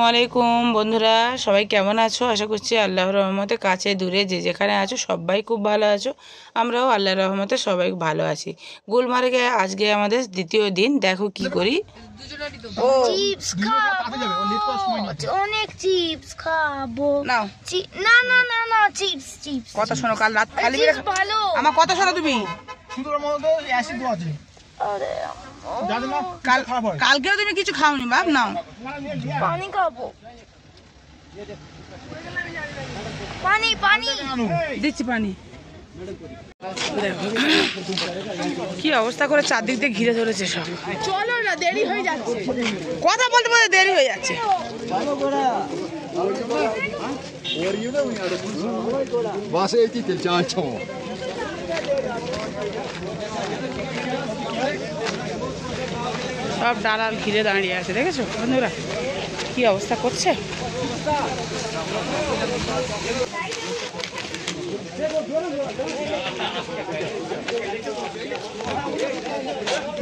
আলাইকুম বন্ধুরা, সবাই কেমন আছো? আশা করছি আল্লাহর রহমতে কাছে দূরে যে যেখানে আছো সবাই খুব ভালো আছো। আমরাও আল্লাহর রহমতে সবাই ভালো আছি। গুলমার্গে আজকে আমাদের দ্বিতীয় দিন। দেখো কি করি। চিপস খাবো, অনেক চিপস খাবো। নাও না না না না চিপস চিপস কথা শোনো, কাল রাত খালি ভালো। আমার কথা শোনো তুমি। আরে কালকেও তুমি কিছু খাওনি বাপ। নাও পানি খাবো, পানি পানি দিচ্ছি পানি। দেখো কি অবস্থা করে চারদিক দিয়ে ঘিরে ধরেছে সব। চলো না, দেরি হয়ে যাচ্ছে। কথা বলতে বলতে দেরি হয়ে যাচ্ছে। সব ডালার ঘিরে দাঁড়িয়ে আছে, দেখেছো বন্ধুরা কি অবস্থা করছে।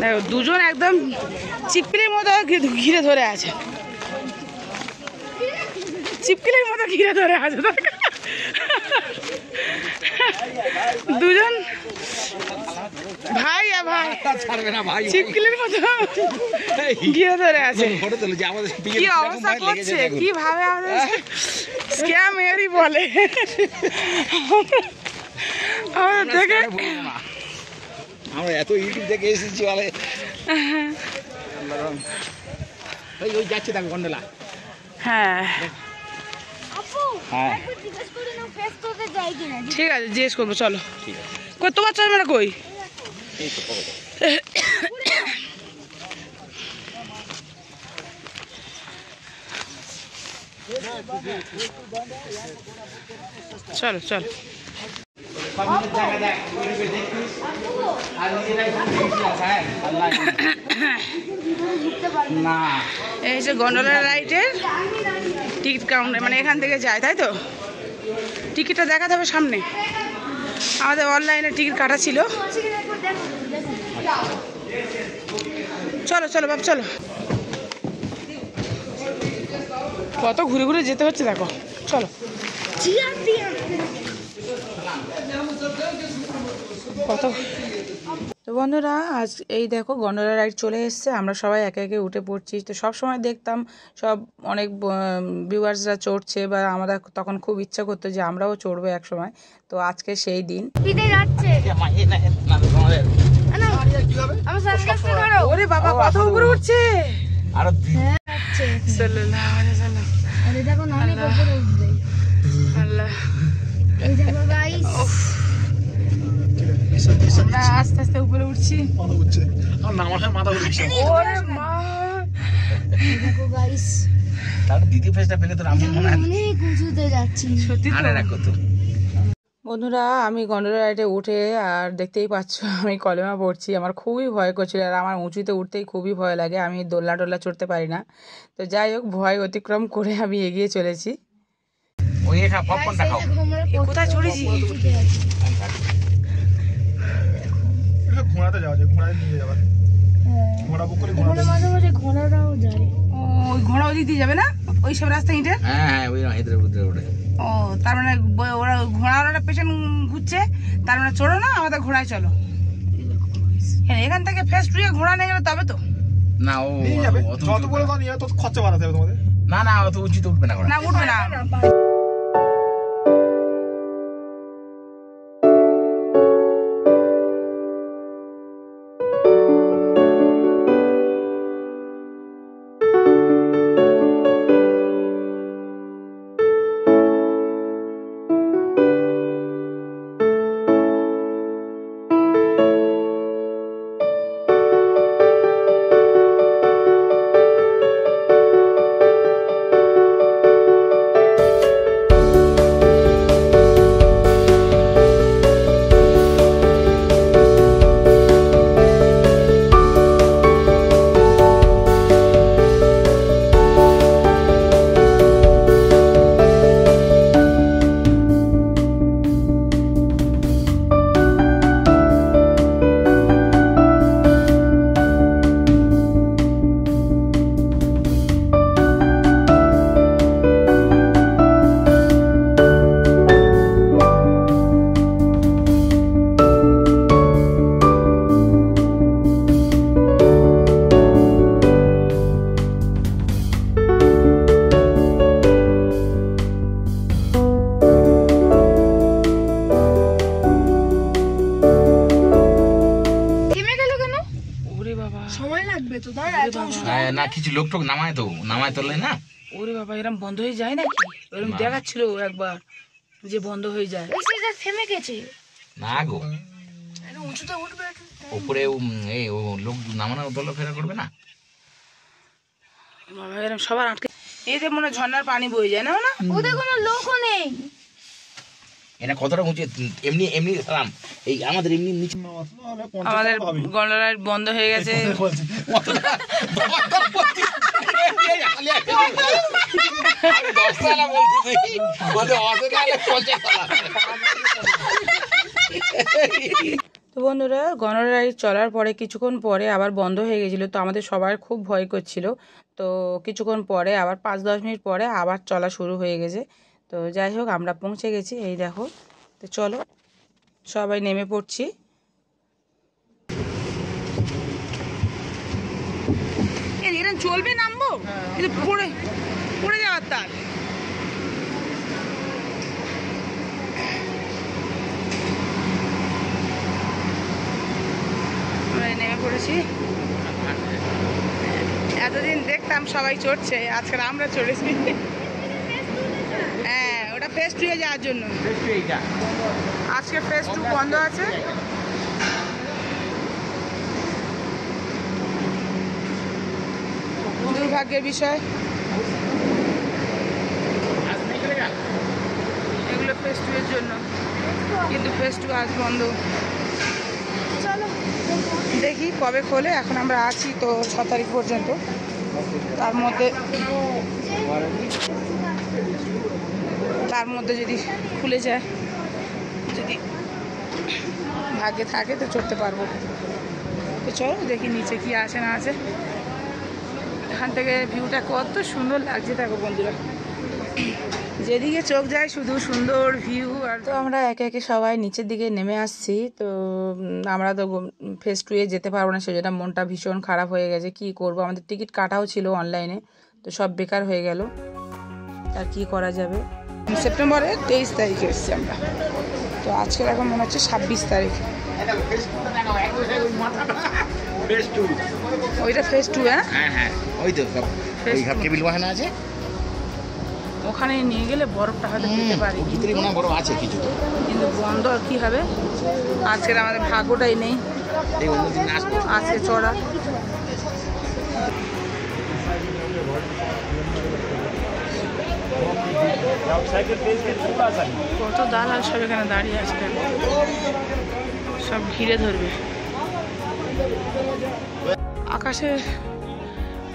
দেখো দুজন একদম চিপকিলির মতো ঘিরে ধরে আছে, চিপকিলির মতো ঘিরে ধরে আছে দুজন ভাই আর ভাই চিপকিলির মতো ঘিরে ধরে আছে। কি অবস্থা করছে, কিভাবে আমাদের স্ক্যাম এরই বলে আমাদের থেকে। আমরা এত ইউটিউব থেকে এসেছি বলে ওই যাচ্ছে তাকে গন্ডলা। হ্যাঁ হ্যাঁ ঠিক আছে, জিজ্ঞেস করবো। চলো কই তোমার চশমাটা কই? চলো চলো না এই যে গন্ডোলা রাইডের টিকিট কাউন্টার, মানে এখান থেকে যায়, তাই তো? টিকিটটা দেখাতে হবে সামনে। আমাদের অনলাইনে টিকিট কাটা ছিল। চলো চলো বাপ চলো। কত ঘুরে ঘুরে যেতে হচ্ছে দেখো। চলো কত। তো বন্ধুরা আজ এই দেখো গন্ডোলা রাইড চলে এসছে, আমরা সবাই একে একে উঠে পড়ছি। তো সব সময় দেখতাম সব অনেক ভিউয়ার্সরা চড়ছে, বা আমাদের তখন খুব ইচ্ছা করতো যে আমরাও চড়বো এক সময়। তো আজকে সেই দিন। ওরে বাবা কত উপরে উঠছে। আল্লাহ আমরা আস্তে আস্তে উপরে উঠছি। বন্ধুরা আমি গন্ডোলা রাইডে উঠে আর দেখতেই পাচ্ছ আমি কলেমা পড়ছি। আমার খুবই ভয় করছিল, আর আমার উঁচুতে উঠতেই খুবই ভয় লাগে। আমি দোল্লা টোল্লা চড়তে পারি না। তো যাই হোক, ভয় অতিক্রম করে আমি এগিয়ে চলেছি। কোথায় চড়েছি? ঘোড়াতে যাওয়া যায়, ঘোড়াতে নিয়ে যাবে। ঘোড়া বুক করে মাঝে মাঝে ঘোড়াটাও যায়। ওই ঘোড়া ওই দিক দিয়ে যাবে না? ওই সব রাস্তা হেঁটে? হ্যাঁ ওই হেঁটে ওঠে। ও তার মানে ওরা ঘোড়াওয়ালাটা পেছন ঘুরছে, তার মানে চড়ো না, আমাদের ঘোড়ায় চলো। হ্যাঁ এখান থেকে ফেস টুয়ে ঘোড়া নিয়ে গেলে তবে তো না ও যত বলে নিয়ে তত খরচা বাড়াতে হবে তোমাদের। না না অত উঁচুতে উঠবে না, না উঠবে না। সময় লাগবে তো দাঁড়া এত না কিছু লোক টোক নামায় তোলে না। ওরে বাবা, এরম বন্ধ হয়ে যায় নাকি? এরম দেখাচ্ছিল একবার যে বন্ধ হয়ে যায়। এসে থেমে গেছে। না গো, এটা উঁচুতে উঠবে। উপরে এই ও লোক নামানো তোলা ফেরা করবে না। বাবা এরম সবার আটকে, এই যে মনে হয় ঝর্ণার পানি বয়ে যায় না? না ওদের কোনো লোকও নেই। এটা কতটা উঁচু, এমনি এমনি সালাম এই আমাদের এমনি নিচে। আমাদের গন্ডোলা বন্ধ হয়ে গেছে। তো বন্ধুরা, গন্ডোলা রাইড চলার পরে কিছুক্ষণ পরে আবার বন্ধ হয়ে গেছিল। তো আমাদের সবার খুব ভয় করছিল। তো কিছুক্ষণ পরে আবার 5-10 মিনিট পরে আবার চলা শুরু হয়ে গেছে। তো যাই হোক, আমরা পৌঁছে গেছি, এই দেখো। তো চলো সবাই নেমে পড়ছি। এরকম চলবে, নামবো পড়ে পড়ে যাওয়ার তার। আমরা নেমে পড়েছি। এতদিন দেখতাম সবাই চড়ছে, আজকাল আমরা চড়েছি। হ্যাঁ, ওটা ফেস 2 এ যাওয়ার জন্য। আজকে ফেস 2 বন্ধ আছে। দুর্ভাগ্যের বিষয়, এগুলো ফেস 2 এর জন্য, কিন্তু ফেস 2 আজ বন্ধ। দেখি কবে খোলে। এখন আমরা আছি তো 6 তারিখ পর্যন্ত। তার মধ্যে যদি খুলে যায়, যদি ভাগ্যে থাকে তো চড়তে পারবো। তো চলো দেখি নিচে কি আছে না আছে। এখান থেকে ভিউটা কত সুন্দর লাগছে দেখো বন্ধুরা, যেদিকে চোখ যায় শুধু সুন্দর ভিউ। আর তো আমরা একে একে সবাই নিচের দিকে নেমে আসছি। তো আমরা তো ফেস 2 এ যেতে পারবো না, সেজন্য মনটা ভীষণ খারাপ হয়ে গেছে। কি করব, আমাদের টিকিট কাটাও ছিল অনলাইনে, তো সব বেকার হয়ে গেল। আর কি করা যাবে। সেপ্টেম্বরের 23 তারিখে এসেছি আমরা। তো আজকের এখন মনে হচ্ছে 26 তারিখ। ওইটা ফেস 2। হ্যাঁ ওই তো সব টেবিল বসানো আছে। ওখানে নিয়ে গেলে বরফটা হয়তো দিতে পারি, বরফ আছে কিছু, কিন্তু বন্ধ আর কি হবে। আজকের আমাদের ভাগ্যটাই নেই আজকে চড়া। কত দালাল সব এখানে দাঁড়িয়ে আছে, সব ঘিরে ধরবে। আকাশের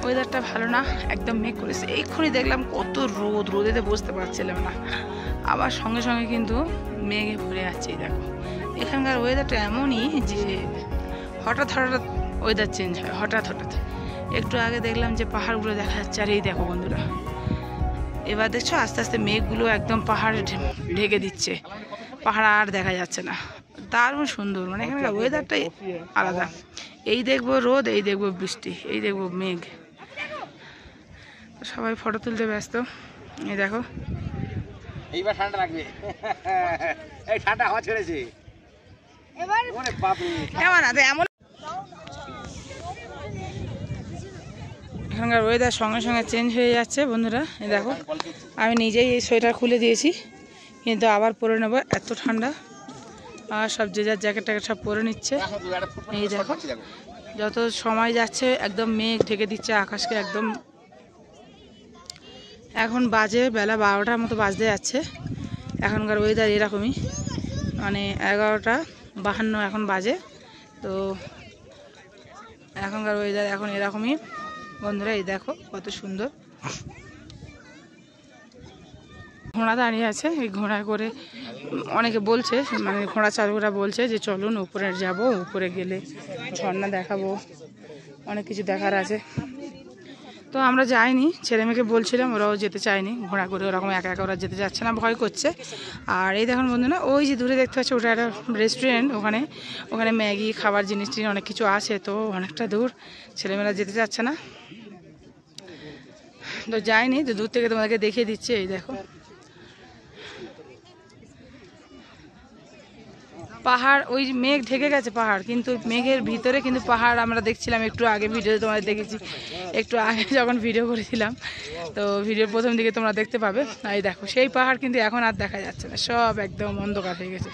ওয়েদারটা ভালো না, একদম মেঘ করেছে। এক্ষুনি দেখলাম কত রোদ, রোদেতে বসতে পারছিলাম না। আবার সঙ্গে সঙ্গে কিন্তু মেঘে ভরে যাচ্ছে। দেখো এখানকার ওয়েদারটা এমনই যে হঠাৎ হঠাৎ ওয়েদার চেঞ্জ হয়, হঠাৎ হঠাৎ। একটু আগে দেখলাম যে পাহাড়গুলো দেখা যাচ্ছে, আর এই দেখো বন্ধুরা, এবার দেখছো আস্তে আস্তে মেঘগুলো একদম পাহাড়ে ঢেকে দিচ্ছে, পাহাড় আর দেখা যাচ্ছে না। দারুণ সুন্দর, মানে এখানকার ওয়েদারটাই আলাদা। এই দেখবো রোদ, এই দেখবো বৃষ্টি, এই দেখবো মেঘ। সবাই ফটো তুলতে ব্যস্ত। এই দেখো এইবার ঠান্ডা লাগবে, এই ঠান্ডা হাওয়া ছেড়েছে এবার কেমন আছে এমন। এখানকার ওয়েদার সঙ্গে সঙ্গে চেঞ্জ হয়ে যাচ্ছে বন্ধুরা। এই দেখো আমি নিজেই এই সোয়েটার খুলে দিয়েছি, কিন্তু আবার পরে নেবো, এত ঠান্ডা। আর সব যে যার জ্যাকেট ট্যাকেট সব পরে নিচ্ছে। এই দেখো যত সময় যাচ্ছে একদম মেঘ ঢেকে দিচ্ছে আকাশকে একদম। এখন বাজে বেলা 12টার মতো বাজতে যাচ্ছে। এখনকার ওয়েদার এরকমই, মানে 11:52 এখন বাজে। তো এখনকার ওয়েদার এখন এরকমই বন্ধুরা। এই দেখো কত সুন্দর ঘোড়া দাঁড়িয়ে আছে। এই ঘোড়ায় করে অনেকে বলছে, মানে ঘোড়া চালকরা বলছে যে চলুন উপরে যাব, উপরে গেলে ঝর্ণা দেখাবো, অনেক কিছু দেখার আছে। তো আমরা যাইনি, ছেলে মেয়েকে বলছিলাম, ওরাও যেতে চায়নি ঘোড়া করে, ওরকম একা একা ওরা যেতে চাচ্ছে না, ভয় করছে। আর এই দেখুন বন্ধুরা, ওই যে দূরে দেখতে পাচ্ছি ওটা একটা রেস্টুরেন্ট, ওখানে ম্যাগি খাবার জিনিস অনেক কিছু আছে। তো অনেকটা দূর, ছেলেমেয়েরা যেতে চাচ্ছে না, তো যাইনি। তো দূর থেকে তোমাদেরকে দেখিয়ে দিচ্ছে। এই দেখো পাহাড়, ওই মেঘ ঢেকে গেছে পাহাড়, কিন্তু মেঘের ভিতরে কিন্তু পাহাড় আমরা দেখছিলাম। একটু আগে ভিডিও তোমাদের দেখেছি, একটু আগে যখন ভিডিও করেছিলাম, তো ভিডিওর প্রথম দিকে তোমরা দেখতে পাবে। এই দেখো সেই পাহাড় কিন্তু এখন আর দেখা যাচ্ছে না, সব একদম অন্ধকার হয়ে গেছে।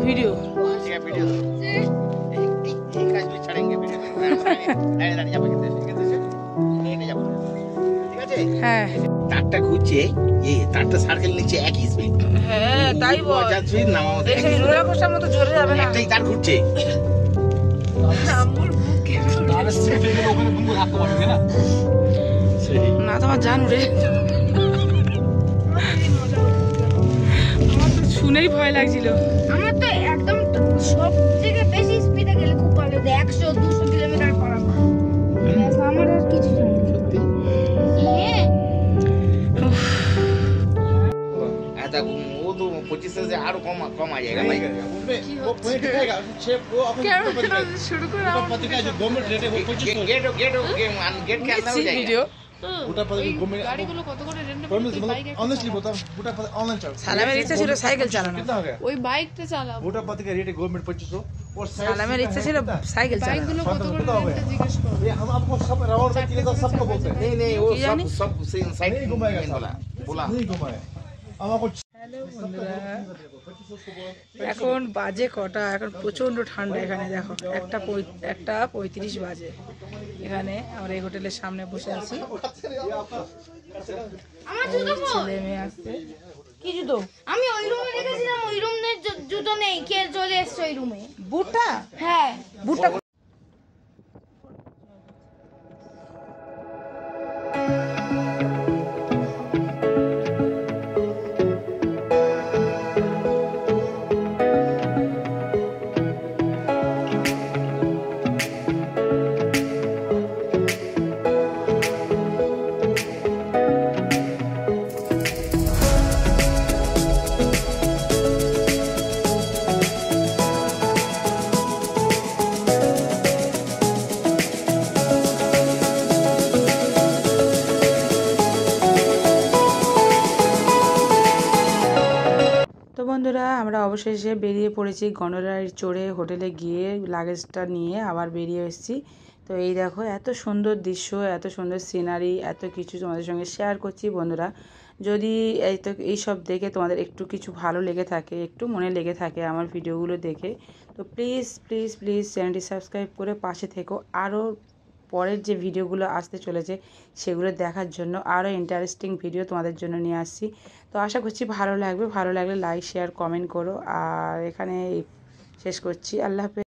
ভিডিও হ্যাঁ, তারটা ঘুরছে, এই তারটা সার্কেল নিচে একই স্পিড। হ্যাঁ তাই বল, সেই রোলার কোস্টার মতো জোরে যাবে না, একটাই তার ঘুরছে। না তোমার জানু রে, আমার তো শুনেই ভয় লাগছিল। আমার তো একদম সব থেকে বেশি স্পিডে গেলে খুব ভালো, 100-200 কিলোমিটার পার আওয়ার। আমার আর কিছু জানি না। वो तो 25 से आरो कम आ जाएगा भाई। वो पॉइंट रहेगा शेप वो अपन শুরু করে पति का जो गवर्नमेंट रेट है वो 2500 गेट के अंदर हो जाएगा। ভিডিও बूटा पति गवर्नमेंट गाड़ीগুলো কত করে রেন্ট मतलब ऑनेस्टली बता बूटा पति ऑनलाइन चल সালামের ইচ্ছা ছিল সাইকেল চালানো, कितना हो गया ওই বাইকটা চালাবো। बूटा पति का रेट है गवर्नमेंट 2500 और সালামের ইচ্ছা ছিল সাইকেল চালানো। বাইকগুলো কত করে রেন্টে জিজ্ঞেস করো। ये हम आपको सब राउंड में किले का सबको बोलते हैं नहीं वो की जानी? सब साइड नहीं घुमाएगा बोला नहीं घुमाए हम आपको হ্যালো বন্ধুরা, এখন বাজে কটা? এখন প্রচণ্ড ঠান্ডা এখানে, দেখো 1:35 বাজে। এখানে আমরা এই হোটেলের সামনে বসে আছি, আমার জুতো কই? ছেলে মেয়ে আসছে। কি জুতো? আমি ওই রুমে রেখেছিলাম, ওই রুমের জুতো নেই, কে চলে এসছে ওই রুমে? বুটটা হ্যাঁ বুটটা বন্ধুরা, আমরা অবশেষে বেরিয়ে পড়েছি। গন্ডোলায় চড়ে হোটেলে গিয়ে লাগেজটা নিয়ে আবার বেরিয়ে এসেছি। তো এই দেখো, এত সুন্দর দৃশ্য, এত সুন্দর সিনারি, এত কিছু তোমাদের সঙ্গে শেয়ার করছি। বন্ধুরা, যদি এইসব দেখে তোমাদের একটু কিছু ভালো লেগে থাকে, একটু মনে লেগে থাকে আমার ভিডিওগুলো দেখে, তো প্লিজ প্লিজ প্লিজ চ্যানেলটি সাবস্ক্রাইব করে পাশে থেকো। আরও পরের যে ভিডিওগুলো আসতে চলেছে সেগুলো দেখার জন্য, আরও ইন্টারেস্টিং ভিডিও তোমাদের জন্য নিয়ে আসছি। তো আশা করছি ভালো লাগবে। ভালো লাগলে লাইক শেয়ার কমেন্ট করো। আর এখানে শেষ করছি। আল্লাহ হাফেজ।